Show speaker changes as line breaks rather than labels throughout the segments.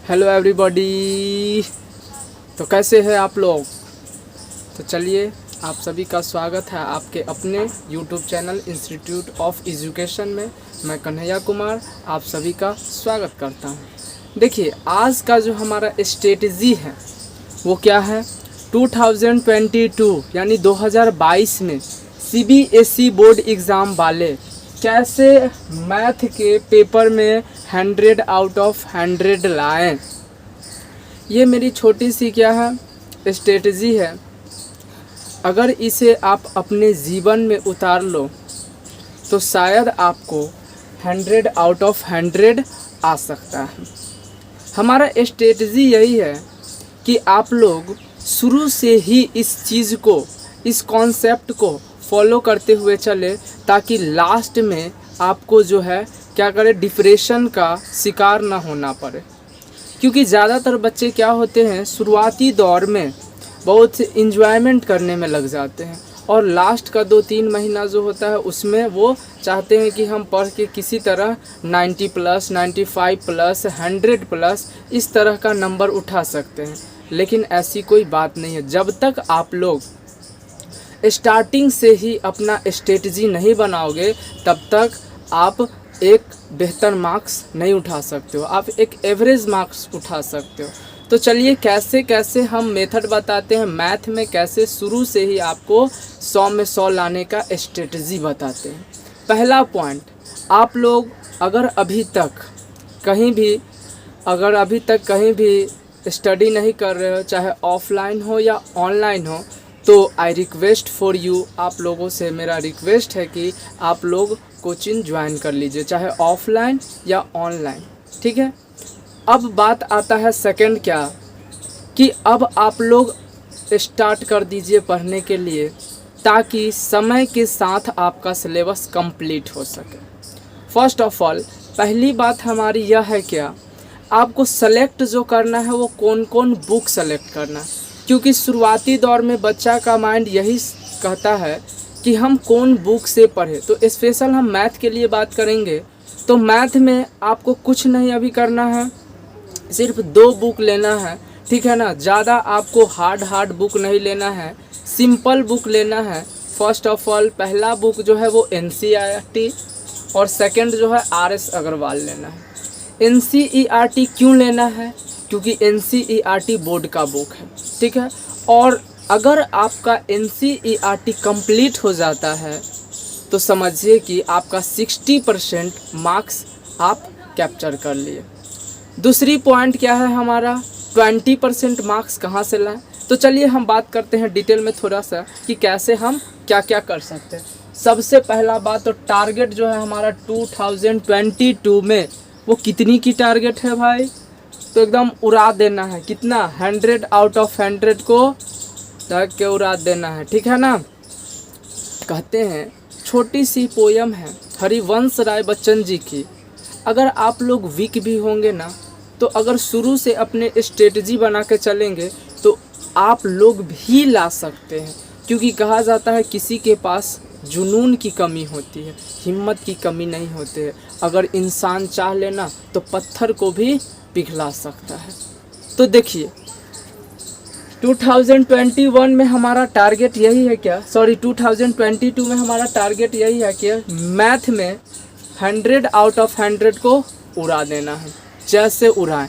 Hello everybody. तो कैसे हैं आप लोग? तो चलिए, आप सभी का स्वागत है आपके अपने YouTube channel institute of education में। मैं कन्हैया कुमार आप सभी का स्वागत करता हूं। देखिए, आज का जो हमारा स्ट्रेटजी है वो क्या है। 2022 यानी 2022 में सीबीएसई बोर्ड एग्ज़ाम वाले कैसे मैथ के पेपर में 100 आउट ऑफ 100 लाएं। ये मेरी छोटी सी क्या है स्ट्रेटजी है। अगर इसे आप अपने जीवन में उतार लो तो शायद आपको 100 आउट ऑफ 100 आ सकता है। हमारा स्ट्रेटजी यही है कि आप लोग शुरू से ही इस चीज़ को, इस कॉन्सेप्ट को फॉलो करते हुए चले, ताकि लास्ट में आपको जो है क्या करे, डिप्रेशन का शिकार ना होना पड़े। क्योंकि ज़्यादातर बच्चे क्या होते हैं, शुरुआती दौर में बहुत इंजॉयमेंट करने में लग जाते हैं और लास्ट का 2-3 महीना जो होता है उसमें वो चाहते हैं कि हम पढ़ के किसी तरह 90 प्लस, 95 प्लस, 100 प्लस इस तरह का नंबर उठा सकते हैं। लेकिन ऐसी कोई बात नहीं है। जब तक आप लोग स्टार्टिंग से ही अपना स्ट्रेटजी नहीं बनाओगे तब तक आप एक बेहतर मार्क्स नहीं उठा सकते हो, आप एक एवरेज मार्क्स उठा सकते हो। तो चलिए, कैसे कैसे हम मेथड बताते हैं मैथ में, कैसे शुरू से ही आपको 100 में 100 लाने का स्ट्रेटजी बताते हैं। पहला पॉइंट, आप लोग अगर अभी तक कहीं भी स्टडी नहीं कर रहे हो, चाहे ऑफलाइन हो या ऑनलाइन हो, तो आई रिक्वेस्ट फॉर यू, आप लोगों से मेरा रिक्वेस्ट है कि आप लोग कोचिंग ज्वाइन कर लीजिए, चाहे ऑफलाइन या ऑनलाइन। ठीक है। अब बात आता है सेकंड क्या, कि अब आप लोग स्टार्ट कर दीजिए पढ़ने के लिए, ताकि समय के साथ आपका सिलेबस कंप्लीट हो सके। फर्स्ट ऑफ ऑल, पहली बात हमारी यह है क्या, आपको सेलेक्ट जो करना है वो कौन कौन बुक सेलेक्ट करना है। क्योंकि शुरुआती दौर में बच्चा का माइंड यही कहता है कि हम कौन बुक से पढ़े। तो स्पेशल हम मैथ के लिए बात करेंगे तो मैथ में आपको कुछ नहीं अभी करना है, सिर्फ 2 बुक लेना है। ठीक है ना। ज़्यादा आपको हार्ड बुक नहीं लेना है, सिंपल बुक लेना है। फर्स्ट ऑफ ऑल, पहला बुक जो है वो NCERT और सेकंड जो है RS अग्रवाल लेना है। NCERT क्यों लेना है? क्योंकि NCERT बोर्ड का बुक है। ठीक है। और अगर आपका NCERT कंप्लीट हो जाता है तो समझिए कि आपका 60% मार्क्स आप कैप्चर कर लिए। दूसरी पॉइंट क्या है हमारा, 20% मार्क्स कहाँ से लाएं। तो चलिए हम बात करते हैं डिटेल में थोड़ा सा कि कैसे हम क्या क्या कर सकते हैं। सबसे पहला बात, तो टारगेट जो है हमारा 2022 में वो कितनी की टारगेट है भाई, तो एकदम उड़ा देना है। कितना? 100 आउट ऑफ 100 को ढक के उड़ा देना है। ठीक है ना। कहते हैं, छोटी सी पोयम है हरिवंश राय बच्चन जी की, अगर आप लोग वीक भी होंगे ना, तो अगर शुरू से अपने स्ट्रेटजी बना के चलेंगे तो आप लोग भी ला सकते हैं। क्योंकि कहा जाता है किसी के पास जुनून की कमी होती है, हिम्मत की कमी नहीं होती है। अगर इंसान चाह लेना तो पत्थर को भी पिघला सकता है। तो देखिए, 2021 में हमारा टारगेट यही है क्या, 2022 में हमारा टारगेट यही है कि मैथ में 100 आउट ऑफ 100 को उड़ा देना है, जैसे उड़ाएं।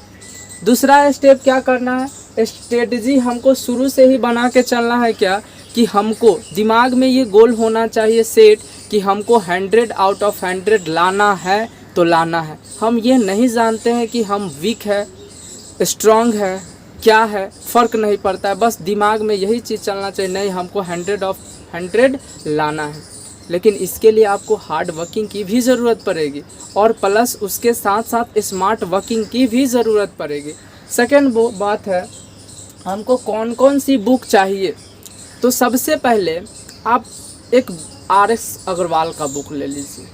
दूसरा स्टेप क्या करना है, स्ट्रेटजी हमको शुरू से ही बना के चलना है क्या, कि हमको दिमाग में ये गोल होना चाहिए सेट कि हमको 100 आउट ऑफ 100 लाना है तो लाना है। हम ये नहीं जानते हैं कि हम वीक है, स्ट्रॉन्ग है, क्या है, फ़र्क नहीं पड़ता है। बस दिमाग में यही चीज़ चलना चाहिए, नहीं हमको 100 ऑफ 100 लाना है। लेकिन इसके लिए आपको हार्ड वर्किंग की भी ज़रूरत पड़ेगी और प्लस उसके साथ साथ स्मार्ट वर्किंग की भी ज़रूरत पड़ेगी। सेकेंड बात है, हमको कौन कौन सी बुक चाहिए। तो सबसे पहले आप एक RS अग्रवाल का बुक ले लीजिए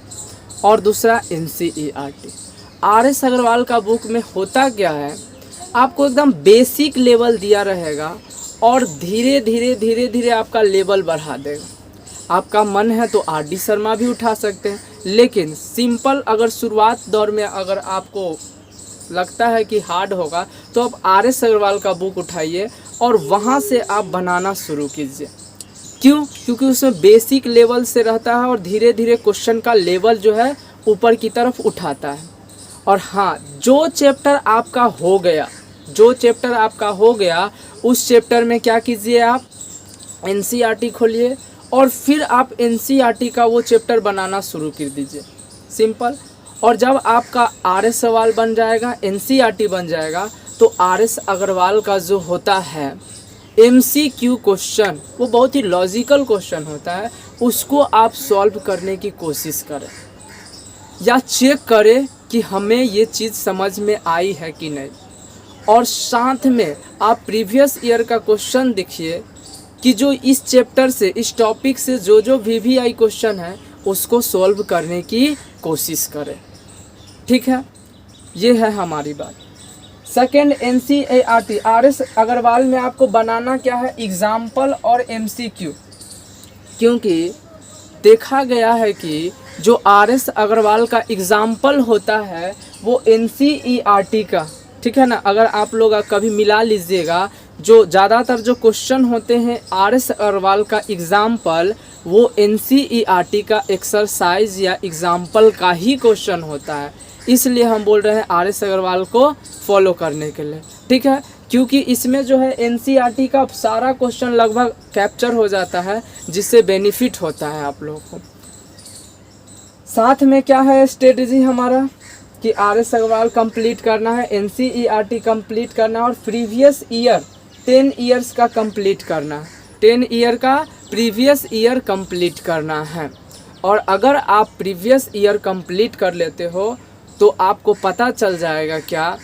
और दूसरा NCERT। RS अग्रवाल का बुक में होता क्या है, आपको एकदम बेसिक लेवल दिया रहेगा और धीरे धीरे आपका लेवल बढ़ा देगा। आपका मन है तो RD शर्मा भी उठा सकते हैं, लेकिन सिंपल अगर शुरुआत दौर में अगर आपको लगता है कि हार्ड होगा, तो आप आर.एस. अग्रवाल का बुक उठाइए और वहाँ से आप बनाना शुरू कीजिए। क्यों? क्योंकि उसमें बेसिक लेवल से रहता है और धीरे धीरे क्वेश्चन का लेवल जो है ऊपर की तरफ उठाता है। और हाँ, जो चैप्टर आपका हो गया उस चैप्टर में क्या कीजिए, आप एनसीईआरटी खोलिए और फिर आप एनसीईआरटी का वो चैप्टर बनाना शुरू कर दीजिए, सिंपल। और जब आपका आर.एस. सवाल बन जाएगा, एनसीईआरटी बन जाएगा, तो आर.एस. अग्रवाल का जो होता है एमसीक्यू क्वेश्चन, वो बहुत ही लॉजिकल क्वेश्चन होता है, उसको आप सॉल्व करने की कोशिश करें या चेक करें कि हमें ये चीज़ समझ में आई है कि नहीं। और साथ में आप प्रीवियस ईयर का क्वेश्चन देखिए कि जो इस चैप्टर से, इस टॉपिक से जो वीवीआई क्वेश्चन है उसको सॉल्व करने की कोशिश करें, ठीक है। ये है हमारी बात। Second, NCERT RS. अग्रवाल में आपको बनाना क्या है, एग्जाम्पल और एमसीक्यू। क्योंकि देखा गया है कि जो आर.एस. अग्रवाल का एग्जाम्पल होता है वो एनसीईआरटी का, ठीक है ना। अगर आप लोग कभी मिला लीजिएगा, जो ज़्यादातर जो क्वेश्चन होते हैं आर.एस. अग्रवाल का एग्जाम्पल, वो एनसीईआरटी का एक्सरसाइज या एग्जाम्पल का ही क्वेश्चन होता है। इसलिए हम बोल रहे हैं आर.एस. अग्रवाल को फॉलो करने के लिए, ठीक है। क्योंकि इसमें जो है एनसीईआरटी का सारा क्वेश्चन लगभग कैप्चर हो जाता है, जिससे बेनिफिट होता है आप लोगों को। साथ में क्या है स्ट्रेटजी हमारा कि आर.एस. अग्रवाल कंप्लीट करना है, एनसीईआरटी कंप्लीट करना है और प्रीवियस ईयर 10 ईयर्स का कंप्लीट करना है, 10 ईयर का प्रीवियस ईयर कंप्लीट करना है। और अगर आप प्रीवियस ईयर कंप्लीट कर लेते हो तो आपको पता चल जाएगा क्या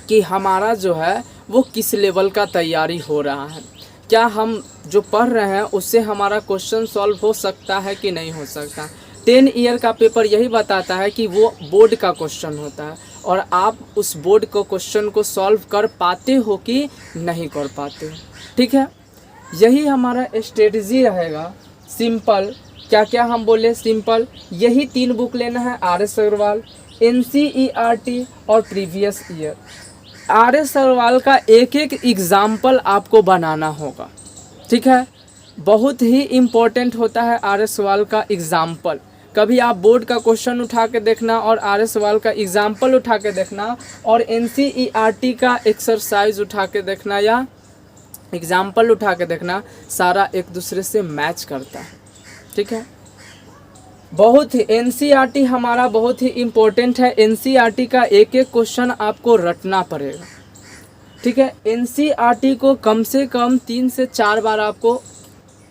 कि हमारा जो है वो किस लेवल का तैयारी हो रहा है, क्या हम जो पढ़ रहे हैं उससे हमारा क्वेश्चन सॉल्व हो सकता है कि नहीं हो सकता। 10 ईयर का पेपर यही बताता है कि वो बोर्ड का क्वेश्चन होता है और आप उस बोर्ड को क्वेश्चन को सॉल्व कर पाते हो कि नहीं कर पाते हो, ठीक है। यही हमारा स्ट्रेटजी रहेगा, सिंपल। क्या क्या हम बोले, सिंपल यही 3 बुक लेना है, आर.एस. अग्रवाल, एनसीईआरटी और प्रीवियस ईयर। आर.एस. अग्रवाल का एक एक एग्जाम्पल आपको बनाना होगा, ठीक है। बहुत ही इम्पोर्टेंट होता है आर.एस. अग्रवाल का एग्जाम्पल। कभी आप बोर्ड का क्वेश्चन उठा के देखना और आर.एस. अग्रवाल का एग्जाम्पल उठा के देखना और एनसीईआरटी का एक्सरसाइज उठा के देखना या एग्जाम्पल उठा के देखना, सारा एक दूसरे से मैच करता है, ठीक है। बहुत ही एनसीईआरटी हमारा बहुत ही इम्पोर्टेंट है। एनसीईआरटी का एक एक क्वेश्चन आपको रटना पड़ेगा, ठीक है। एनसीईआरटी को कम से कम 3 से 4 बार आपको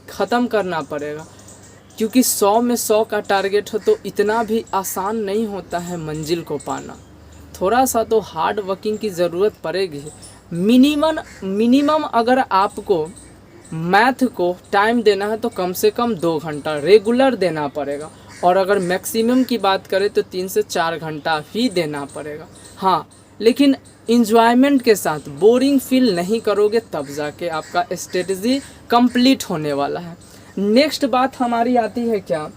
ख़त्म करना पड़ेगा, क्योंकि 100 में 100 का टारगेट हो तो इतना भी आसान नहीं होता है मंजिल को पाना। थोड़ा सा तो हार्ड वर्किंग की ज़रूरत पड़ेगी। मिनिमम अगर आपको मैथ को टाइम देना है तो कम से कम 2 घंटा रेगुलर देना पड़ेगा, और अगर मैक्सिमम की बात करें तो 3 से 4 घंटा ही देना पड़ेगा। हाँ, लेकिन इंजॉयमेंट के साथ, बोरिंग फील नहीं करोगे तब जाके आपका स्ट्रेटजी कंप्लीट होने वाला है। नेक्स्ट बात हमारी आती है क्या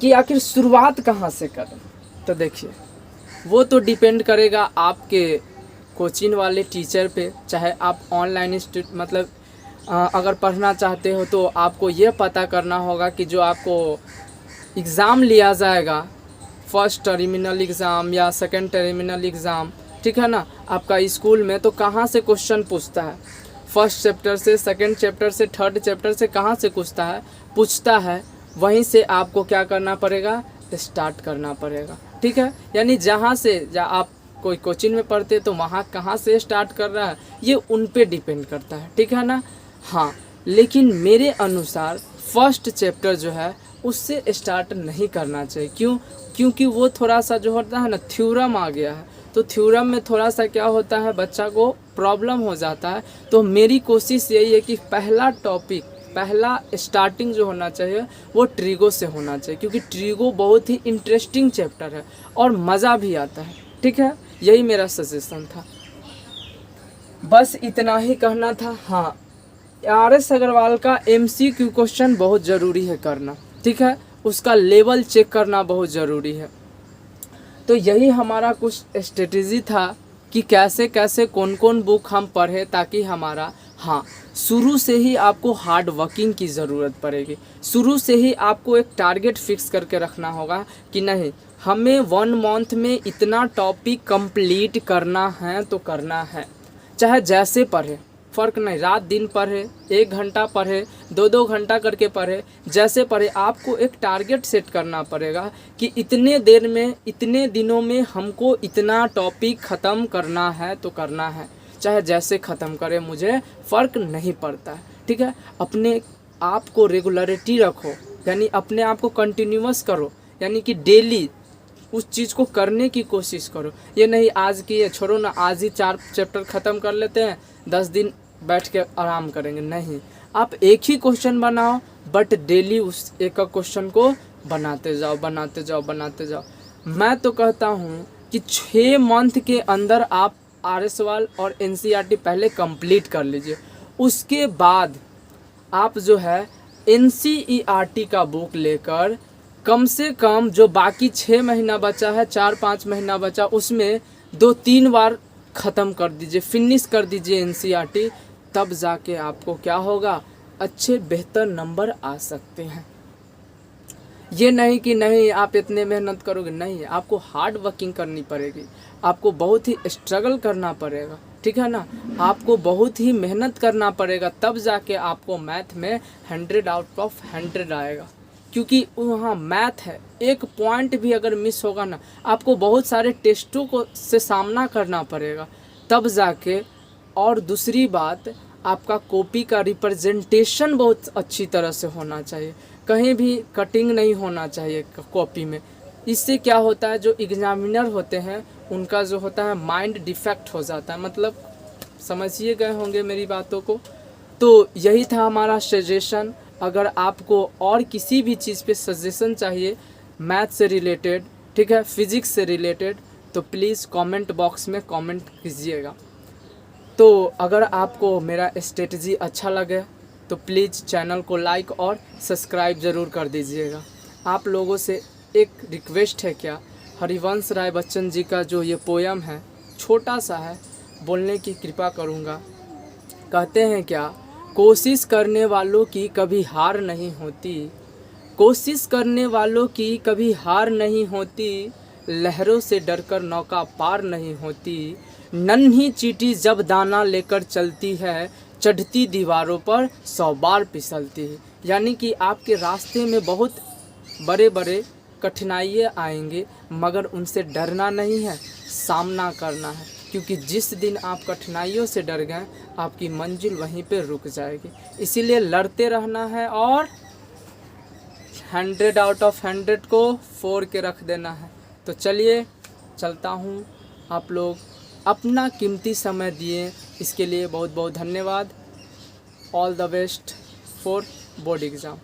कि आखिर शुरुआत कहाँ से करें। तो देखिए, वो तो डिपेंड करेगा आपके कोचिंग वाले टीचर पे। चाहे आप ऑनलाइन मतलब अगर पढ़ना चाहते हो तो आपको ये पता करना होगा कि जो आपको एग्ज़ाम लिया जाएगा, फर्स्ट टर्मिनल एग्ज़ाम या सेकंड टर्मिनल एग्ज़ाम, ठीक है ना, आपका स्कूल में, तो कहाँ से क्वेश्चन पूछता है, फर्स्ट चैप्टर से, सेकंड चैप्टर से, थर्ड चैप्टर से कहाँ से पूछता है, वहीं से आपको क्या करना पड़ेगा, स्टार्ट करना पड़ेगा, ठीक है। यानी जहाँ से आप कोई कोचिंग में पढ़ते तो वहाँ कहाँ से स्टार्ट कर रहा है ये उन पे डिपेंड करता है, ठीक है ना। हाँ, लेकिन मेरे अनुसार फर्स्ट चैप्टर जो है उससे स्टार्ट नहीं करना चाहिए। क्यों? क्योंकि वो थोड़ा सा जो होता है ना, थ्योरम आ गया है, तो थ्योरम में थोड़ा सा क्या होता है, बच्चा को प्रॉब्लम हो जाता है। तो मेरी कोशिश यही है कि पहला स्टार्टिंग जो होना चाहिए वो ट्रिगो से होना चाहिए, क्योंकि ट्रिगो बहुत ही इंटरेस्टिंग चैप्टर है और मज़ा भी आता है, ठीक है। यही मेरा सजेशन था, बस इतना ही कहना था। हाँ, आर.एस. अग्रवाल का एमसीक्यू क्वेश्चन बहुत ज़रूरी है करना, ठीक है। उसका लेवल चेक करना बहुत ज़रूरी है। तो यही हमारा कुछ स्ट्रेटेजी था कि कैसे कैसे कौन कौन बुक हम पढ़े, ताकि हमारा, हाँ, शुरू से ही आपको हार्ड वर्किंग की ज़रूरत पड़ेगी। शुरू से ही आपको एक टारगेट फिक्स करके रखना होगा कि नहीं, हमें 1 मंथ में इतना टॉपिक कंप्लीट करना है तो करना है, चाहे जैसे पढ़े, फ़र्क नहीं, रात दिन पढ़े, 1 घंटा पढ़े, 2-2 घंटा करके पढ़े, जैसे पढ़े, आपको एक टारगेट सेट करना पड़ेगा कि इतने देर में, इतने दिनों में हमको इतना टॉपिक ख़त्म करना है तो करना है, चाहे जैसे ख़त्म करें, मुझे फ़र्क नहीं पड़ता है। ठीक है, अपने आप को रेगुलरिटी रखो, यानी अपने आप को कंटिन्यूअस करो, यानी कि डेली उस चीज़ को करने की कोशिश करो। ये नहीं आज की, ये छोड़ो ना, आज ही 4 चैप्टर ख़त्म कर लेते हैं, 10 दिन बैठ के आराम करेंगे, नहीं। आप एक ही क्वेश्चन बनाओ, बट डेली उस एक क्वेश्चन को बनाते जाओ, बनाते जाओ, बनाते जाओ। मैं तो कहता हूँ कि 6 मंथ के अंदर आप RSवाल और NCERT पहले कंप्लीट कर लीजिए। उसके बाद आप जो है NCERT का बुक लेकर कम से कम जो बाकी 6 महीना बचा है, 4-5 महीना बचा, उसमें 2-3 बार ख़त्म कर दीजिए, फिनिश कर दीजिए NCERT। तब जाके आपको क्या होगा, अच्छे बेहतर नंबर आ सकते हैं। ये नहीं कि नहीं आप इतने मेहनत करोगे, नहीं, आपको हार्ड वर्किंग करनी पड़ेगी, आपको बहुत ही स्ट्रगल करना पड़ेगा, ठीक है ना, आपको बहुत ही मेहनत करना पड़ेगा, तब जाके आपको मैथ में 100 आउट ऑफ 100 आएगा। क्योंकि वहाँ मैथ है, एक पॉइंट भी अगर मिस होगा ना, आपको बहुत सारे टेस्टों को से सामना करना पड़ेगा, तब जाके। और दूसरी बात, आपका कॉपी का रिप्रेजेंटेशन बहुत अच्छी तरह से होना चाहिए, कहीं भी कटिंग नहीं होना चाहिए कॉपी में। इससे क्या होता है, जो एग्जामिनर होते हैं उनका जो होता है माइंड डिफेक्ट हो जाता है, मतलब समझिए गए होंगे मेरी बातों को। तो यही था हमारा सजेशन। अगर आपको और किसी भी चीज़ पे सजेशन चाहिए, मैथ से रिलेटेड, ठीक है, फिज़िक्स से रिलेटेड, तो प्लीज़ कमेंट बॉक्स में कमेंट कीजिएगा। तो अगर आपको मेरा स्ट्रेटजी अच्छा लगे तो प्लीज़ चैनल को लाइक और सब्सक्राइब ज़रूर कर दीजिएगा। आप लोगों से एक रिक्वेस्ट है, क्या, हरिवंश राय बच्चन जी का जो ये पोयम है, छोटा सा है, बोलने की कृपा करूँगा। कहते हैं क्या, कोशिश करने वालों की कभी हार नहीं होती, कोशिश करने वालों की कभी हार नहीं होती, लहरों से डरकर नौका पार नहीं होती, नन्ही चींटी जब दाना लेकर चलती है, चढ़ती दीवारों पर 100 बार फिसलती है। यानी कि आपके रास्ते में बहुत बड़े बड़े कठिनाइयाँ आएंगे, मगर उनसे डरना नहीं है, सामना करना है, क्योंकि जिस दिन आप कठिनाइयों से डर गए, आपकी मंजिल वहीं पे रुक जाएगी। इसीलिए लड़ते रहना है और 100 आउट ऑफ 100 को 4 के रख देना है। तो चलिए चलता हूँ, आप लोग अपना कीमती समय दिए, इसके लिए बहुत बहुत धन्यवाद। All the best for board exam.